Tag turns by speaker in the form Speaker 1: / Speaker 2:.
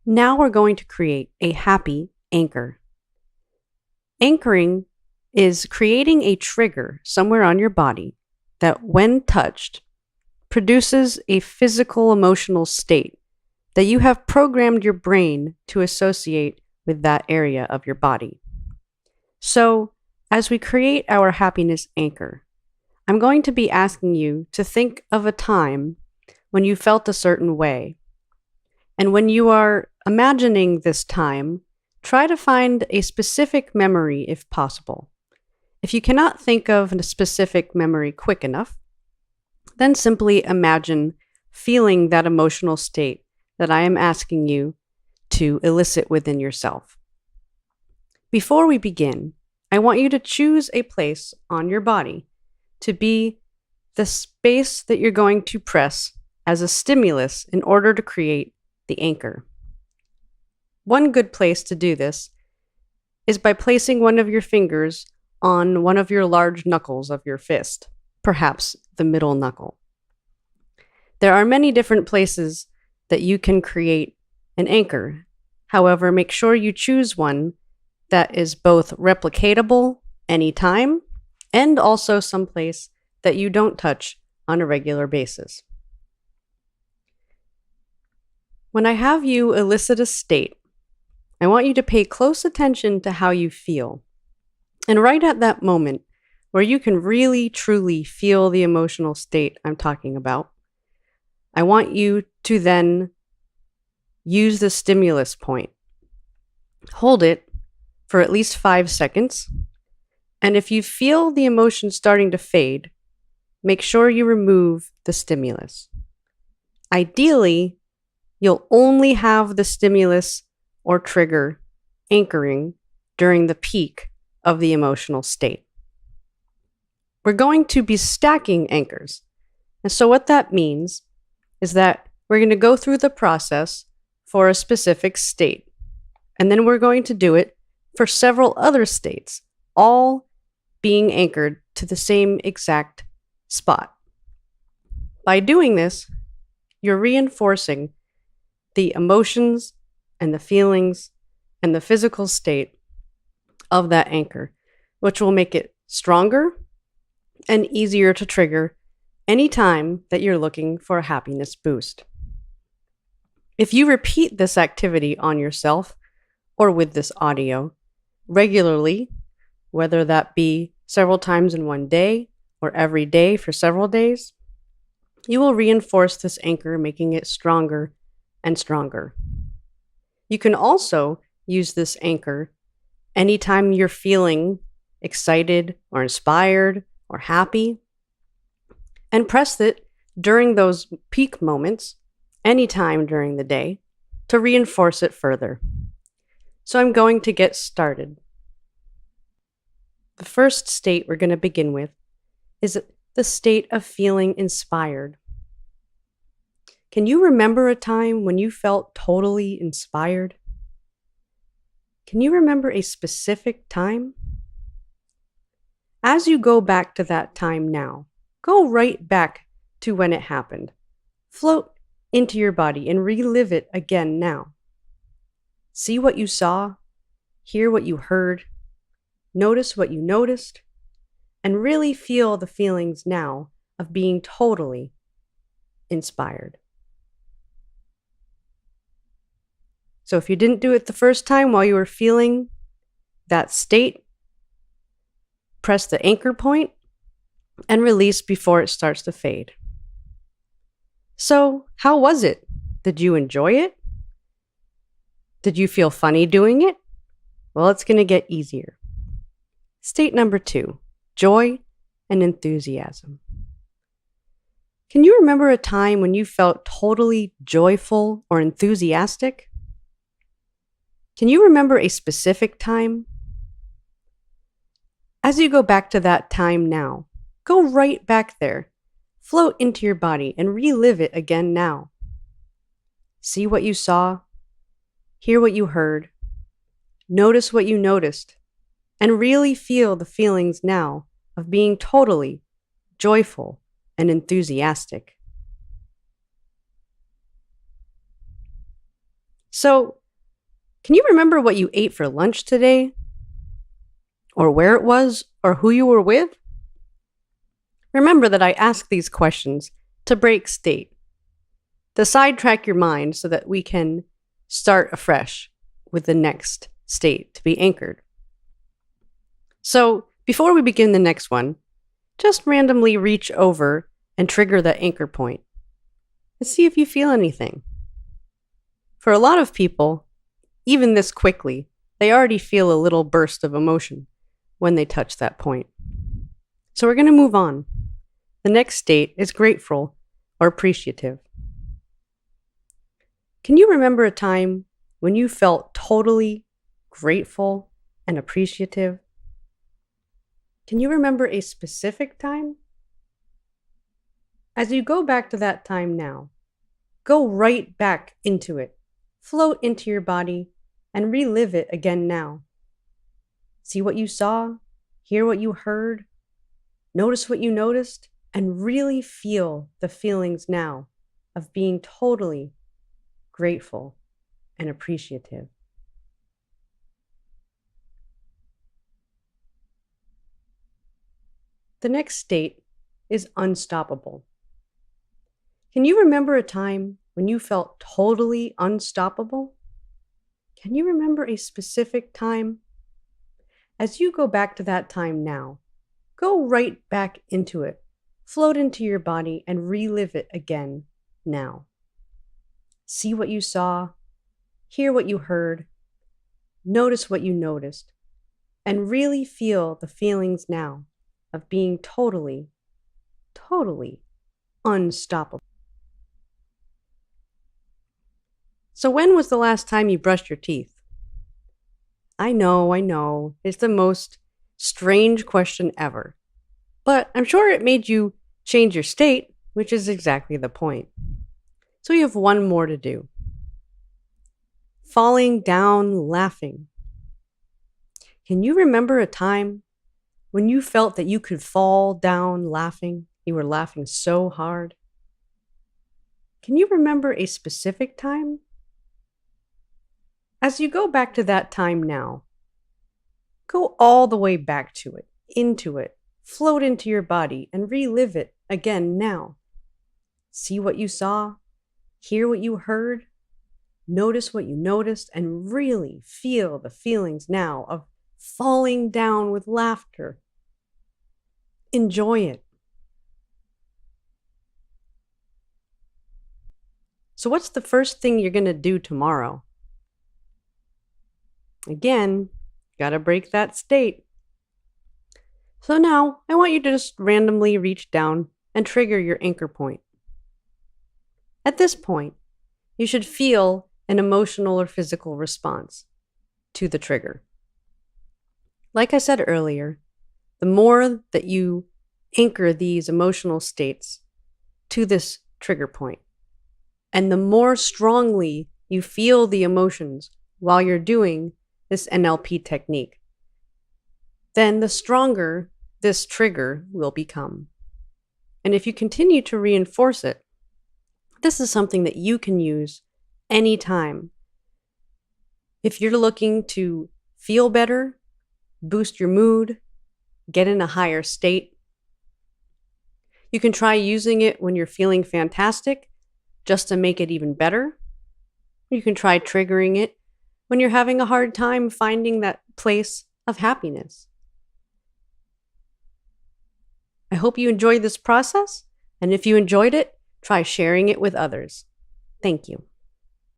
Speaker 1: Now we're going to create a happy anchor. Anchoring is creating a trigger somewhere on your body that, when touched, produces a physical emotional state that you have programmed your brain to associate with that area of your body. So, as we create our happiness anchor, I'm going to be asking you to think of a time when you felt a certain way. And when you are imagining this time, try to find a specific memory if possible. If you cannot think of a specific memory quick enough, then simply imagine feeling that emotional state that I am asking you to elicit within yourself. Before we begin, I want you to choose a place on your body to be the space that you're going to press as a stimulus in order to create the anchor. One good place to do this is by placing one of your fingers on one of your large knuckles of your fist, perhaps the middle knuckle. There are many different places that you can create an anchor. However, make sure you choose one that is both replicatable anytime and also someplace that you don't touch on a regular basis. When I have you elicit a state, I want you to pay close attention to how you feel. And right at that moment, where you can really truly feel the emotional state I'm talking about, I want you to then use the stimulus point. Hold it for at least 5 seconds. And if you feel the emotion starting to fade, make sure you remove the stimulus. Ideally, you'll only have the stimulus or trigger anchoring during the peak of the emotional state. We're going to be stacking anchors. And so what that means is that we're going to go through the process for a specific state. And then we're going to do it for several other states, all being anchored to the same exact spot. By doing this, you're reinforcing the emotions and the feelings and the physical state of that anchor, which will make it stronger and easier to trigger anytime that you're looking for a happiness boost. If you repeat this activity on yourself or with this audio regularly, whether that be several times in one day or every day for several days, you will reinforce this anchor, making it stronger and stronger. You can also use this anchor anytime you're feeling excited or inspired or happy, and press it during those peak moments anytime during the day to reinforce it further. So I'm going to get started. The first state we're going to begin with is the state of feeling inspired. Can you remember a time when you felt totally inspired? Can you remember a specific time? As you go back to that time now, go right back to when it happened. Float into your body and relive it again now. See what you saw, hear what you heard, notice what you noticed, and really feel the feelings now of being totally inspired. So if you didn't do it the first time while you were feeling that state, press the anchor point and release before it starts to fade. So, how was it? Did you enjoy it? Did you feel funny doing it? Well, it's going to get easier. State number 2, joy and enthusiasm. Can you remember a time when you felt totally joyful or enthusiastic? Can you remember a specific time? As you go back to that time now, go right back there. Float into your body and relive it again now. See what you saw, hear what you heard, notice what you noticed, and really feel the feelings now of being totally joyful and enthusiastic. So, can you remember what you ate for lunch today? Or where it was? Or who you were with? Remember that I ask these questions to break state, to sidetrack your mind so that we can start afresh with the next state to be anchored. So, before we begin the next one, just randomly reach over and trigger that anchor point and see if you feel anything. For a lot of people, even this quickly, they already feel a little burst of emotion when they touch that point. So we're going to move on. The next state is grateful or appreciative. Can you remember a time when you felt totally grateful and appreciative? Can you remember a specific time? As you go back to that time now, go right back into it. Float into your body and relive it again now. See what you saw, hear what you heard, notice what you noticed, and really feel the feelings now of being totally grateful and appreciative. The next state is unstoppable. Can you remember a time when you felt totally unstoppable? Can you remember a specific time? As you go back to that time now, go right back into it. Float into your body and relive it again now. See what you saw, hear what you heard, notice what you noticed, and really feel the feelings now of being totally unstoppable. So when was the last time you brushed your teeth? I know, it's the most strange question ever. But I'm sure it made you change your state, which is exactly the point. So you have one more to do. Falling down laughing. Can you remember a time when you felt that you could fall down laughing? You were laughing so hard. Can you remember a specific time? As you go back to that time now, go all the way back to it, into it, float into your body, and relive it again now. See what you saw, hear what you heard, notice what you noticed, and really feel the feelings now of falling down with laughter. Enjoy it. So, what's the first thing you're going to do tomorrow? Again, gotta break that state. So now, I want you to just randomly reach down and trigger your anchor point. At this point, you should feel an emotional or physical response to the trigger. Like I said earlier, the more that you anchor these emotional states to this trigger point, and the more strongly you feel the emotions while you're doing this NLP technique, then the stronger this trigger will become. And if you continue to reinforce it, this is something that you can use anytime. If you're looking to feel better, boost your mood, get in a higher state, you can try using it when you're feeling fantastic, just to make it even better. You can try triggering it when you're having a hard time finding that place of happiness. I hope you enjoyed this process, and if you enjoyed it, try sharing it with others. Thank you.